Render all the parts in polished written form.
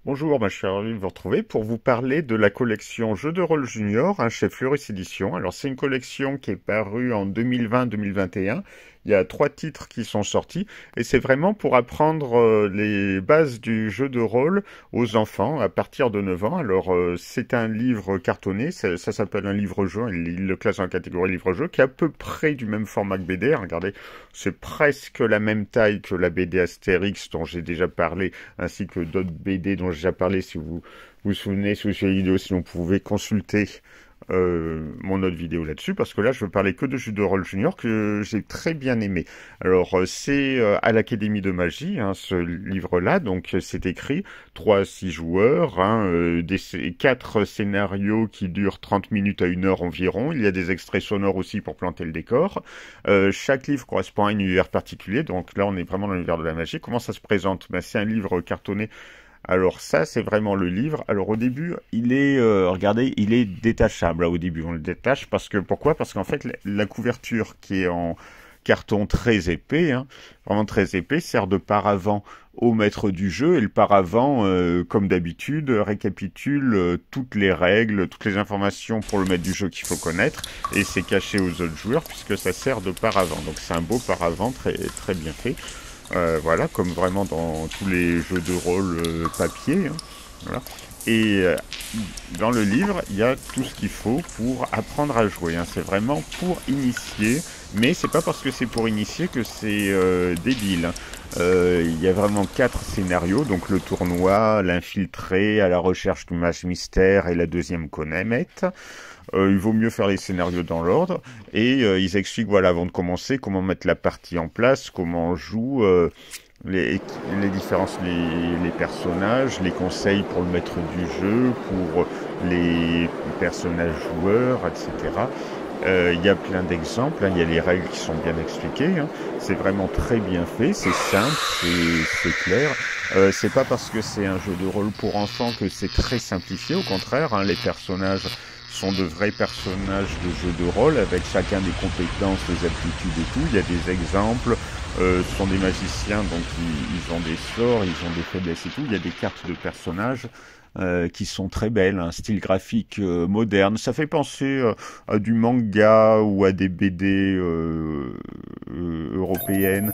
Bonjour, je suis ravi de vous retrouver pour vous parler de la collection Jeux de rôle junior, chez Fleuris Éditions. Alors c'est une collection qui est parue en 2020-2021. Il y a 3 titres qui sont sortis et c'est vraiment pour apprendre les bases du jeu de rôle aux enfants à partir de 9 ans. Alors c'est un livre cartonné, ça s'appelle un livre-jeu, il le classe en catégorie livre-jeu, qui est à peu près du même format que BD. Regardez, c'est presque la même taille que la BD Astérix dont j'ai déjà parlé, ainsi que d'autres BD dont j'ai déjà parlé. Si vous vous souvenez, si vous suivez la vidéo, sinon vous pouvez consulter mon autre vidéo là-dessus, parce que là je veux parler que de jeux de rôle junior que j'ai très bien aimé. Alors c'est à l'Académie de Magie, ce livre-là, donc c'est écrit 3 à 6 joueurs, 4 scénarios qui durent 30 minutes à 1 heure environ. Il y a des extraits sonores aussi pour planter le décor. Chaque livre correspond à un univers particulier, donc là on est vraiment dans l'univers de la magie. Comment ça se présente? C'est un livre cartonné. Alors ça, c'est vraiment le livre. Alors au début, regardez, il est détachable. Là, au début, on le détache pourquoi? Parce qu'en fait, la couverture qui est en carton très épais, vraiment très épais, sert de paravent au maître du jeu. Et le paravent, comme d'habitude, récapitule toutes les règles, toutes les informations pour le maître du jeu qu'il faut connaître. Et c'est caché aux autres joueurs puisque ça sert de paravent. Donc c'est un beau paravent très, très bien fait. Voilà, comme vraiment dans tous les jeux de rôle papier. Voilà. Et dans le livre, il y a tout ce qu'il faut pour apprendre à jouer. C'est vraiment pour initier, mais c'est pas parce que c'est pour initier que c'est débile. Il y a vraiment 4 scénarios, donc le tournoi, l'infiltré, à la recherche du mage mystère et la deuxième connamette. Il vaut mieux faire les scénarios dans l'ordre et ils expliquent, voilà, avant de commencer, comment mettre la partie en place, comment on joue, les différences, les personnages, les conseils pour le maître du jeu, pour les personnages joueurs, etc. Il y a plein d'exemples, il y a les règles qui sont bien expliquées. C'est vraiment très bien fait, c'est simple, c'est clair. C'est pas parce que c'est un jeu de rôle pour enfants que c'est très simplifié, au contraire, les personnages sont de vrais personnages de jeux de rôle avec chacun des compétences, des aptitudes et tout. Il y a des exemples, ce sont des magiciens, donc ils ont des sorts, ils ont des faiblesses et tout. Il y a des cartes de personnages qui sont très belles, un style graphique moderne. Ça fait penser à du manga ou à des BD européennes.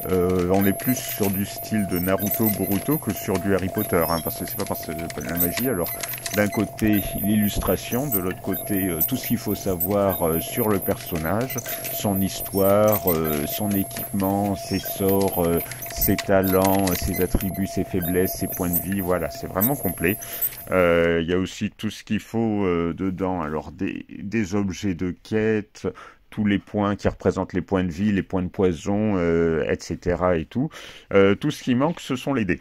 On est plus sur du style de Naruto, Boruto que sur du Harry Potter, parce que c'est pas parce que c'est de la magie. Alors d'un côté l'illustration, de l'autre côté tout ce qu'il faut savoir sur le personnage, son histoire, son équipement, ses sorts, ses talents, ses attributs, ses faiblesses, ses points de vie. Voilà, c'est vraiment complet. Il y a aussi tout ce qu'il faut dedans. Alors des objets de quête, tous les points qui représentent les points de vie, les points de poison, etc. et tout. Tout ce qui manque, ce sont les dés.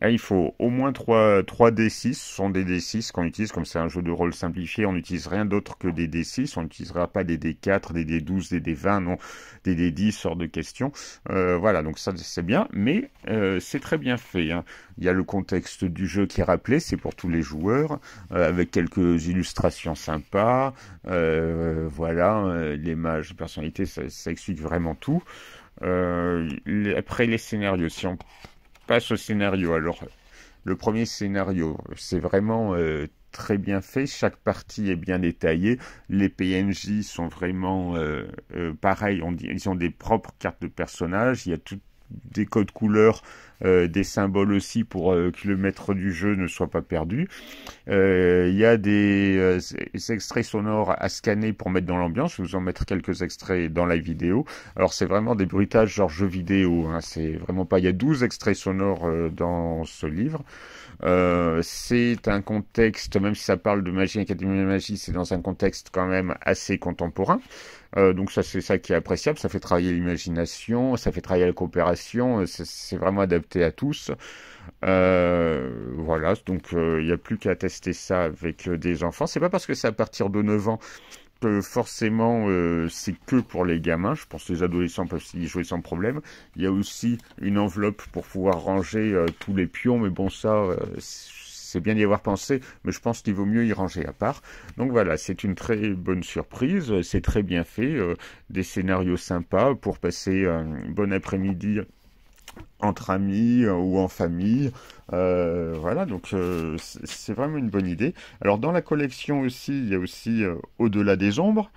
Là, il faut au moins 3 D6, ce sont des D6 qu'on utilise, comme c'est un jeu de rôle simplifié, on n'utilise rien d'autre que des D6, on n'utilisera pas des D4, des D12, des D20, non, des D10 hors de question. Voilà, donc ça c'est bien, mais c'est très bien fait. Il y a le contexte du jeu qui est rappelé, c'est pour tous les joueurs, avec quelques illustrations sympas, voilà, les mages, les personnalités, ça explique vraiment tout. Après les scénarios, si on passe au scénario. Alors, le premier scénario, c'est vraiment très bien fait. Chaque partie est bien détaillée. Les PNJ sont vraiment pareils. Ils ont des propres cartes de personnages. Il y a des codes couleurs, des symboles aussi pour que le maître du jeu ne soit pas perdu. Il y a des extraits sonores à scanner pour mettre dans l'ambiance. Je vais vous en mettre quelques extraits dans la vidéo. Alors c'est vraiment des bruitages genre jeux vidéo. C'est vraiment pas. Il y a 12 extraits sonores dans ce livre. C'est un contexte, même si ça parle de magie, Académie de magie, c'est dans un contexte quand même assez contemporain. Donc ça, c'est ça qui est appréciable, ça fait travailler l'imagination, ça fait travailler la coopération, c'est vraiment adapté à tous. Voilà, donc il n'y a plus qu'à tester ça avec des enfants. C'est pas parce que c'est à partir de 9 ans que forcément c'est que pour les gamins. Je pense que les adolescents peuvent y jouer sans problème. Il y a aussi une enveloppe pour pouvoir ranger tous les pions, mais bon ça c'est bien d'y avoir pensé, mais je pense qu'il vaut mieux y ranger à part. Donc voilà, c'est une très bonne surprise, c'est très bien fait, des scénarios sympas pour passer un bon après-midi entre amis ou en famille. Voilà, donc c'est vraiment une bonne idée. Alors dans la collection aussi, il y a aussi Au-delà des ombres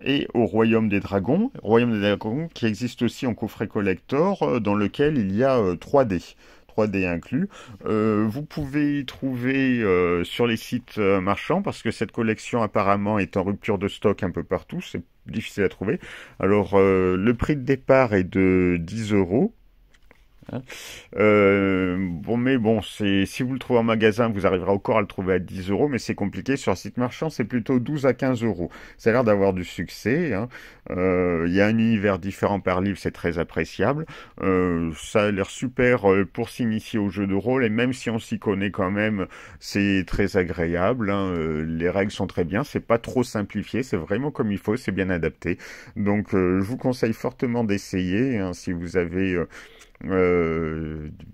et Au Royaume des Dragons. Royaume des Dragons qui existe aussi en coffret collector dans lequel il y a 3D. 3D inclus. Vous pouvez y trouver sur les sites marchands parce que cette collection apparemment est en rupture de stock un peu partout. C'est difficile à trouver. Alors le prix de départ est de 10 euros. Hein. Bon, mais bon, si vous le trouvez en magasin, vous arriverez encore à le trouver à 10 euros, mais c'est compliqué. Sur un site marchand, c'est plutôt 12 à 15 euros. Ça a l'air d'avoir du succès. Hein. Il y a un univers différent par livre, c'est très appréciable. Ça a l'air super pour s'initier au jeu de rôle, et même si on s'y connaît quand même, c'est très agréable. Hein. Les règles sont très bien, c'est pas trop simplifié, c'est vraiment comme il faut, c'est bien adapté. Donc, je vous conseille fortement d'essayer, hein, si vous avez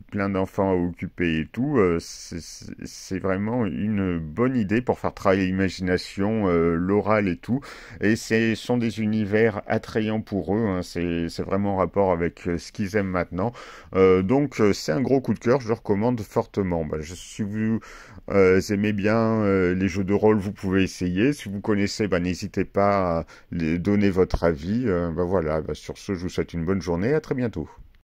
plein d'enfants à occuper et tout, c'est vraiment une bonne idée pour faire travailler l'imagination, l'oral et tout. Et ce sont des univers attrayants pour eux, hein, c'est vraiment en rapport avec ce qu'ils aiment maintenant. Donc c'est un gros coup de cœur, je le recommande fortement. Si vous aimez bien les jeux de rôle, vous pouvez essayer. Si vous connaissez, n'hésitez pas à donner votre avis. Voilà, sur ce, je vous souhaite une bonne journée, à très bientôt.